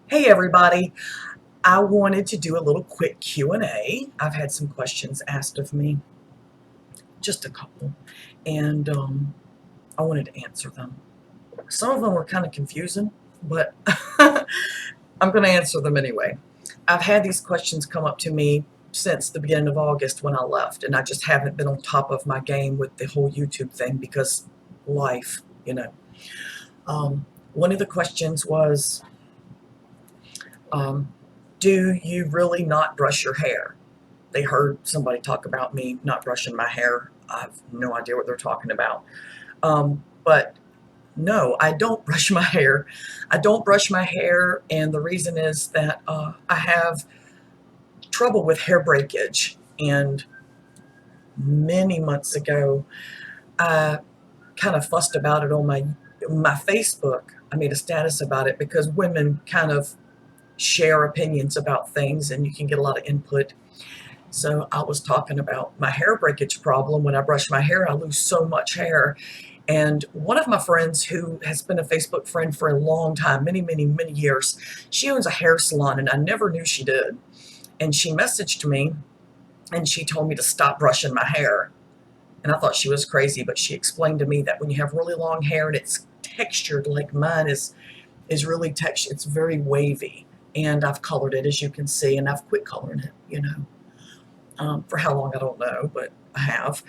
Hey everybody, I wanted to do a little quick Q&A. I've had some questions asked of me, just a couple, and I wanted to answer them. Some of them were kind of confusing, but I'm going to answer them anyway. I've had these questions come up to me since the beginning of August when I left, and I just haven't been on top of my game with the whole YouTube thing because life. One of the questions was, um, do you really not brush your hair? They heard somebody talk about me not brushing my hair. I have no idea what they're talking about. But no, I don't brush my hair. I don't brush my hair, and the reason is that I have trouble with hair breakage. And many months ago, I kind of fussed about it on my Facebook. I made a status about it because women kind of share opinions about things, and you can get a lot of input. So I was talking about my hair breakage problem. When I brush my hair, I lose so much hair. And one of my friends who has been a Facebook friend for a long time, many, many, many years, she owns a hair salon, and I never knew she did. And she messaged me and she told me to stop brushing my hair. And I thought she was crazy, but she explained to me that when you have really long hair and it's textured like mine is really textured, it's very wavy. And I've colored it, as you can see, and I've quit coloring it. For how long, I don't know, but I have.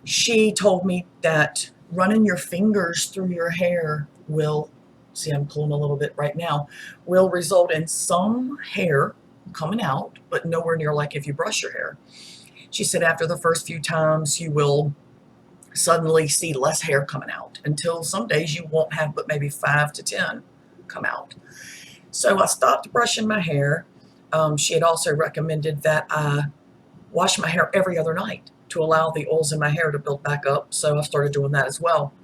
She told me that running your fingers through your hair will, see, I'm pulling a little bit right now, will result in some hair coming out, but nowhere near like if you brush your hair. She said after the first few times, you will suddenly see less hair coming out until some days you won't have but maybe 5 to 10 come out. So I stopped brushing my hair. She had also recommended that I wash my hair every other night to allow the oils in my hair to build back up. So I started doing that as well.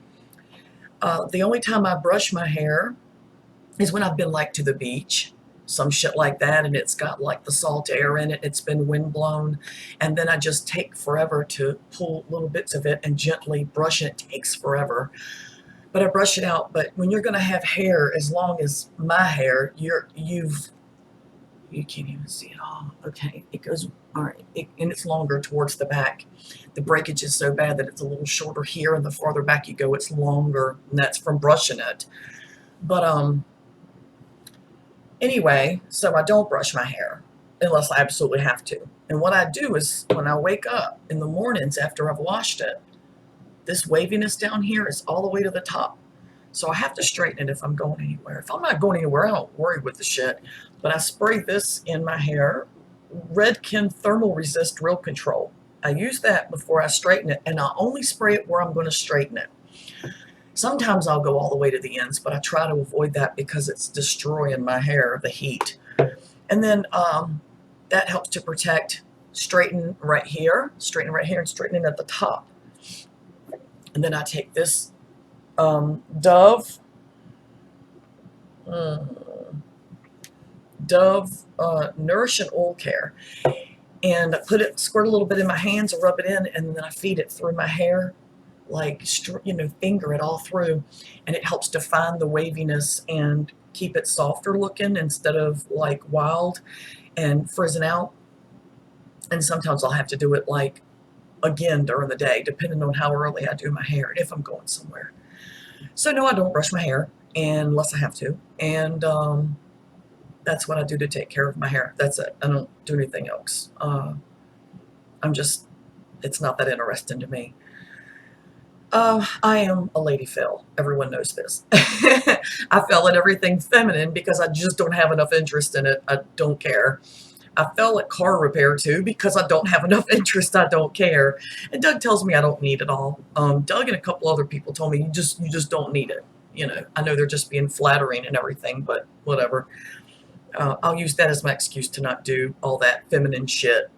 The only time I brush my hair is when I've been like to the beach, some shit like that, and it's got like the salt air in it. It's been wind blown. And then I just take forever to pull little bits of it and gently brush it. It takes forever. But I brush it out. But when you're going to have hair as long as my hair, you can't even see it all. Okay, it goes, all right, and it's longer towards the back. The breakage is so bad that it's a little shorter here, and the farther back you go, it's longer, and that's from brushing it. But anyway, so I don't brush my hair unless I absolutely have to. And what I do is when I wake up in the mornings after I've washed it, this waviness down here is all the way to the top. So I have to straighten it if I'm going anywhere. If I'm not going anywhere, I don't worry with the shit. But I spray this in my hair, Redken Thermal Resist Real Control. I use that before I straighten it, and I only spray it where I'm going to straighten it. Sometimes I'll go all the way to the ends, but I try to avoid that because it's destroying my hair, the heat. And then that helps to protect, straighten right here, and straightening at the top. And then I take this Dove Nourish and Oil Care, and I squirt a little bit in my hands, I rub it in, and then I feed it through my hair, like finger it all through, and it helps define the waviness and keep it softer looking instead of like wild and frizzing out. And sometimes I'll have to do it like again during the day, depending on how early I do my hair and if I'm going somewhere. So no, I don't brush my hair unless I have to, and that's what I do to take care of my hair. That's it. I don't do anything else. It's not that interesting to me. I am a lady Phil. Everyone knows this. I fell at everything feminine because I just don't have enough interest in it. I don't care. I fell at car repair too because I don't have enough interest. I don't care. And Doug tells me I don't need it all. Doug and a couple other people told me you just don't need it. I know they're just being flattering and everything, but whatever. I'll use that as my excuse to not do all that feminine shit.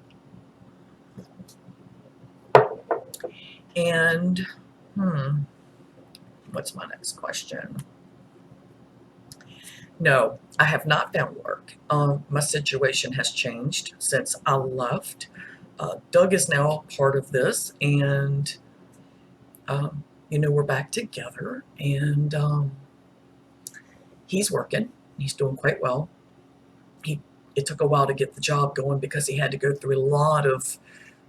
And what's my next question? No, I have not found work. My situation has changed since I left. Doug is now part of this, and we're back together, and he's working. He's doing quite well. it took a while to get the job going because he had to go through a lot of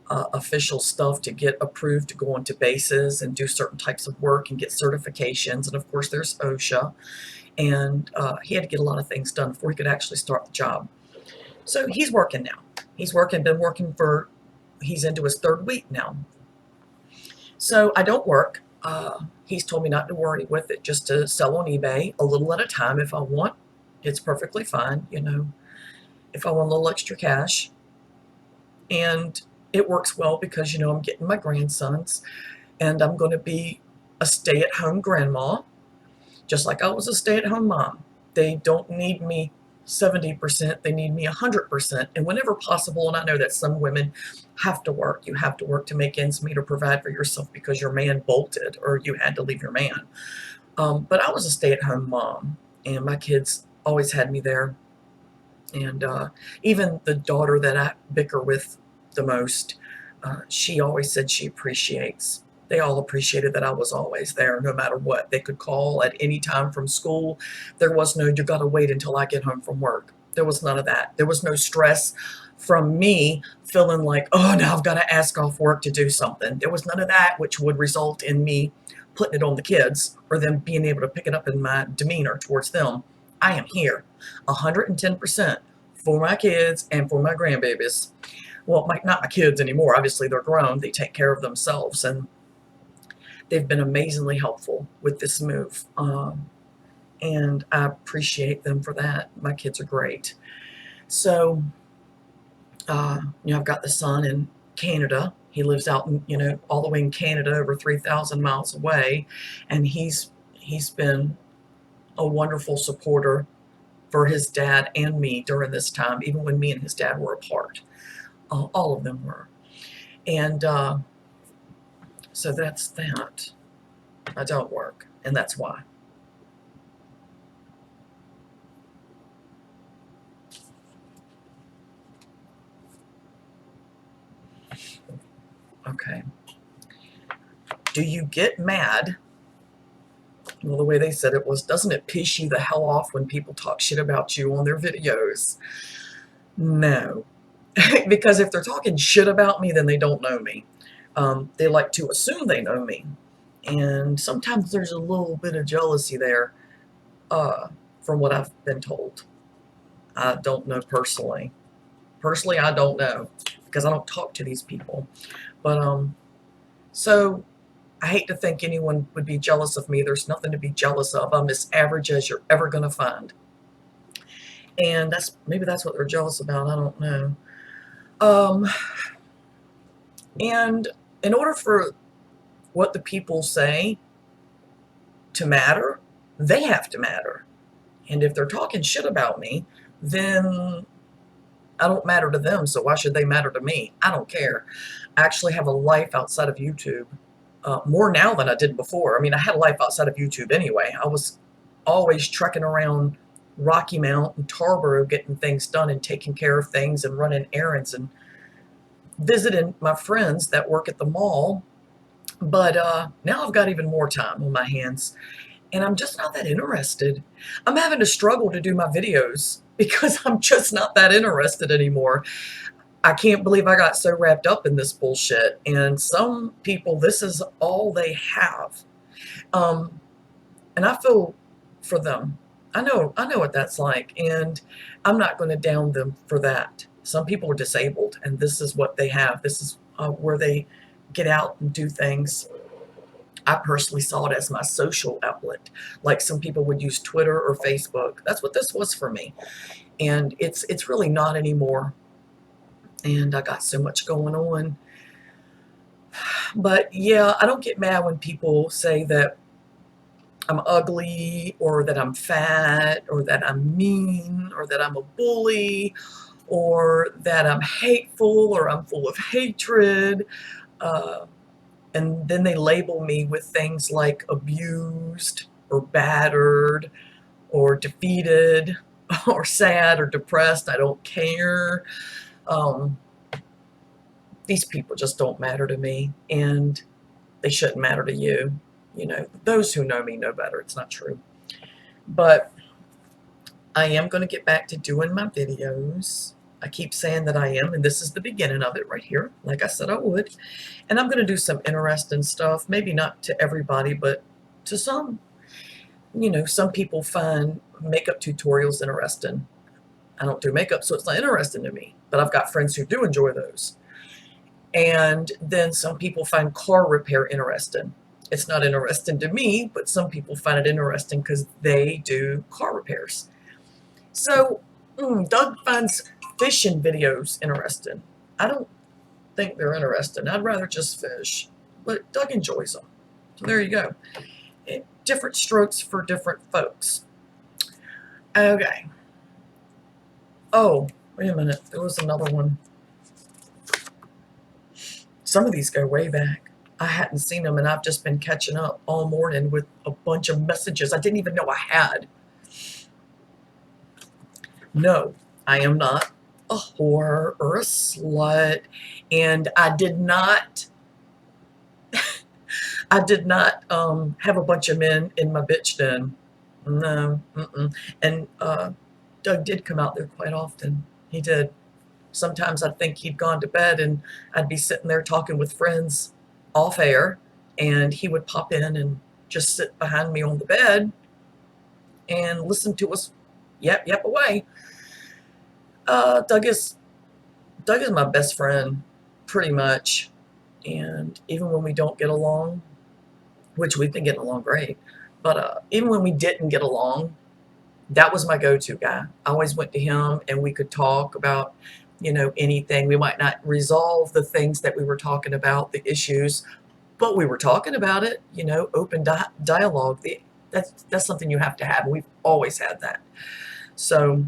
official stuff to get approved to go onto bases and do certain types of work and get certifications. And of course, there's OSHA, and he had to get a lot of things done before he could actually start the job. So he's working now. He's been working he's into his 3rd week now. So I don't work. He's told me not to worry with it, just to sell on eBay a little at a time if I want. It's perfectly fine, if I want a little extra cash. And it works well because, I'm getting my grandsons, and I'm going to be a stay-at-home grandma, just like I was a stay-at-home mom. They don't need me 70%, they need me 100%, and whenever possible. And I know that some women have to work. You have to work to make ends meet or provide for yourself because your man bolted or you had to leave your man. But I was a stay-at-home mom, and my kids always had me there. And even the daughter that I bicker with the most, she always said she appreciates. They all appreciated that I was always there, no matter what. They could call at any time from school. There was no, you got to wait until I get home from work. There was none of that. There was no stress from me feeling like, oh, now I've got to ask off work to do something. There was none of that, which would result in me putting it on the kids or them being able to pick it up in my demeanor towards them. I am here 110% for my kids and for my grandbabies. Well, not my kids anymore. Obviously, they're grown. They take care of themselves, and they've been amazingly helpful with this move. And I appreciate them for that. My kids are great. So, I've got the son in Canada. He lives out in, all the way in Canada, over 3,000 miles away. And he's been a wonderful supporter for his dad and me during this time, even when me and his dad were apart. All of them were. And so that's that. I don't work, and that's why. Okay. Do you get mad? Well, the way they said it was, doesn't it piss you the hell off when people talk shit about you on their videos? No. Because if they're talking shit about me, then they don't know me. They like to assume they know me. And sometimes there's a little bit of jealousy there, from what I've been told. I don't know personally. Personally, I don't know, because I don't talk to these people. But, so I hate to think anyone would be jealous of me. There's nothing to be jealous of. I'm as average as you're ever going to find. And maybe that's what they're jealous about. I don't know. And in order for what the people say to matter, they have to matter. And if they're talking shit about me, then I don't matter to them, so why should they matter to me? I don't care. I actually have a life outside of YouTube, more now than I did before. I mean, I had a life outside of YouTube anyway. I was always trekking around Rocky Mount and Tarboro getting things done and taking care of things and running errands and visiting my friends that work at the mall. But now I've got even more time on my hands, and I'm just not that interested. I'm having to struggle to do my videos because I'm just not that interested anymore. I can't believe I got so wrapped up in this bullshit. And some people, this is all they have. And I feel for them. I know what that's like, and I'm not going to down them for that. Some people are disabled, and this is what they have. This is where they get out and do things. I personally saw it as my social outlet, like some people would use Twitter or Facebook. That's what this was for me, and it's really not anymore. And I got so much going on. But yeah, I don't get mad when people say that I'm ugly, or that I'm fat, or that I'm mean, or that I'm a bully, or that I'm hateful, or I'm full of hatred. And then they label me with things like abused, or battered, or defeated, or sad, or depressed. I don't care. These people just don't matter to me, and they shouldn't matter to you. Those who know me know better. It's not true. But I am going to get back to doing my videos. I keep saying that I am, and this is the beginning of it right here, like I said I would. And I'm going to do some interesting stuff, maybe not to everybody, but to some. You know, some people find makeup tutorials interesting. I don't do makeup, so it's not interesting to me, but I've got friends who do enjoy those. And then some people find car repair interesting. It's not interesting to me, but some people find it interesting because they do car repairs. So Doug finds fishing videos interesting. I don't think they're interesting. I'd rather just fish, but Doug enjoys them. So there you go. Different strokes for different folks. Okay. Oh, wait a minute. There was another one. Some of these go way back. I hadn't seen them, and I've just been catching up all morning with a bunch of messages I didn't even know I had. No, I am not a whore or a slut, and I did not have a bunch of men in my bitch den. No, and Doug did come out there quite often. He did. Sometimes I'd think he'd gone to bed, and I'd be sitting there talking with friends off air, and he would pop in and just sit behind me on the bed and listen to us yep away. Doug is my best friend, pretty much. And even when we don't get along, which we've been getting along great, but even when we didn't get along, that was my go-to guy. I always went to him, and we could talk about, you know, anything. We might not resolve the things that we were talking about, the issues, but we were talking about it, you know, open dialogue. That's something you have to have. We've always had that. So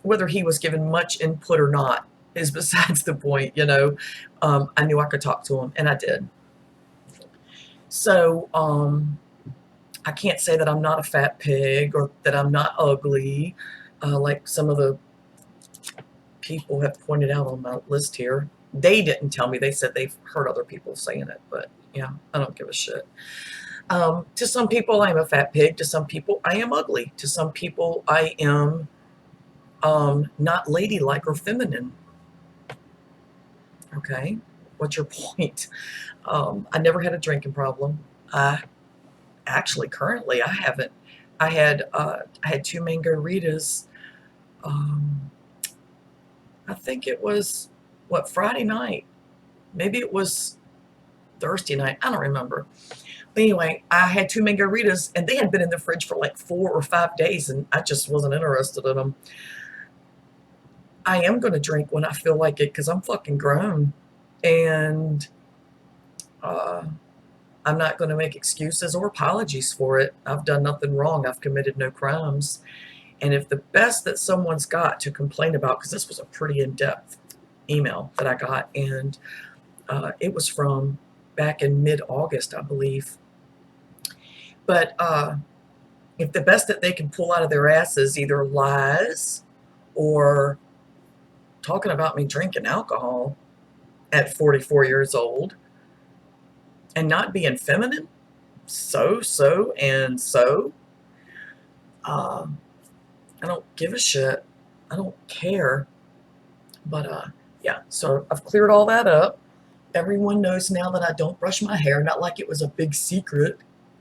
whether he was given much input or not is besides the point, you know. I knew I could talk to him, and I did. So I can't say that I'm not a fat pig or that I'm not ugly, like some of the people have pointed out on my list here. They didn't tell me. They said they've heard other people saying it, but yeah, I don't give a shit. To some people, I am a fat pig. To some people, I am ugly. To some people, I am not ladylike or feminine. Okay, what's your point? I never had a drinking problem. Actually, currently, I haven't. I had 2 mango-ritas. I think it was, what, Friday night? Maybe it was Thursday night. I don't remember. But anyway, I had 2 mango-ritas, and they had been in the fridge for like 4 or 5 days, and I just wasn't interested in them. I am going to drink when I feel like it because I'm fucking grown. And I'm not going to make excuses or apologies for it. I've done nothing wrong. I've committed no crimes. And if the best that someone's got to complain about, because this was a pretty in-depth email that I got, and it was from back in mid-August, I believe. But if the best that they can pull out of their ass is either lies or talking about me drinking alcohol at 44 years old and not being feminine, so, I don't give a shit. I don't care. But yeah, so I've cleared all that up. Everyone knows now that I don't brush my hair. Not like it was a big secret.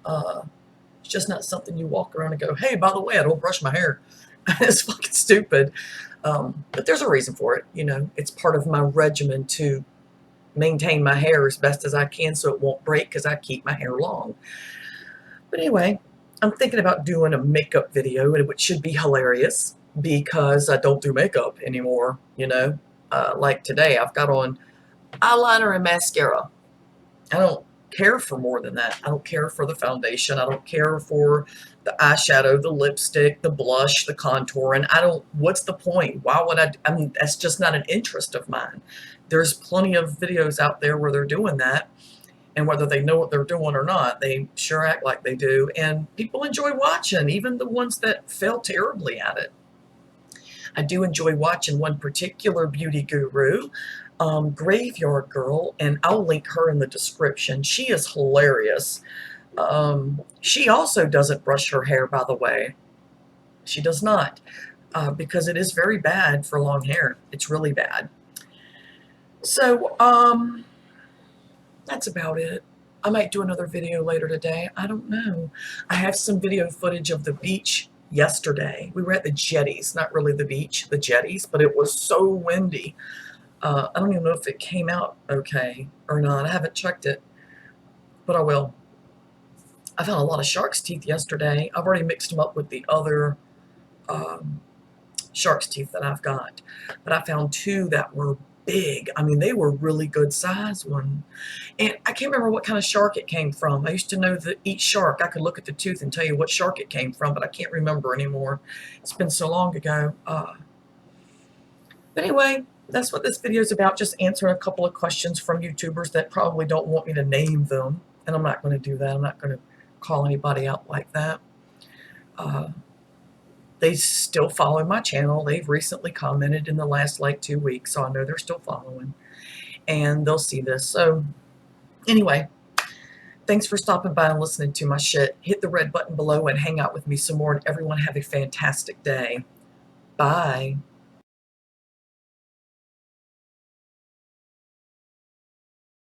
It's just not something you walk around and go, hey, by the way, I don't brush my hair. It's fucking stupid. But there's a reason for it. You know, it's part of my regimen to maintain my hair as best as I can so it won't break because I keep my hair long. But anyway, I'm thinking about doing a makeup video, which should be hilarious because I don't do makeup anymore, you know. Like today, I've got on eyeliner and mascara. I don't care for more than that. I don't care for the foundation. I don't care for the eyeshadow, the lipstick, the blush, the contour, and what's the point? Why would I mean, that's just not an interest of mine. There's plenty of videos out there where they're doing that, and whether they know what they're doing or not, they sure act like they do, and people enjoy watching, even the ones that fail terribly at it. I do enjoy watching one particular beauty guru, Graveyard Girl, and I'll link her in the description. She is hilarious. She also doesn't brush her hair, by the way. She does not. because it is very bad for long hair. It's really bad. So, that's about it. I might do another video later today. I don't know. I have some video footage of the beach yesterday. We were at the jetties, not really the beach, the jetties, but it was so windy. I don't even know if it came out okay or not. I haven't checked it, but I will. I found a lot of shark's teeth yesterday. I've already mixed them up with the other shark's teeth that I've got, but I found two that were big. I mean, they were really good size one. And I can't remember what kind of shark it came from. I used to know that each shark, I could look at the tooth and tell you what shark it came from, but I can't remember anymore. It's been so long ago. But anyway, that's what this video is about, just answering a couple of questions from YouTubers that probably don't want me to name them. And I'm not going to do that. I'm not going to call anybody out like that. They still follow my channel. They've recently commented in the last like 2 weeks, so I know they're still following. And they'll see this. So anyway, thanks for stopping by and listening to my shit. Hit the red button below and hang out with me some more. And everyone have a fantastic day. Bye.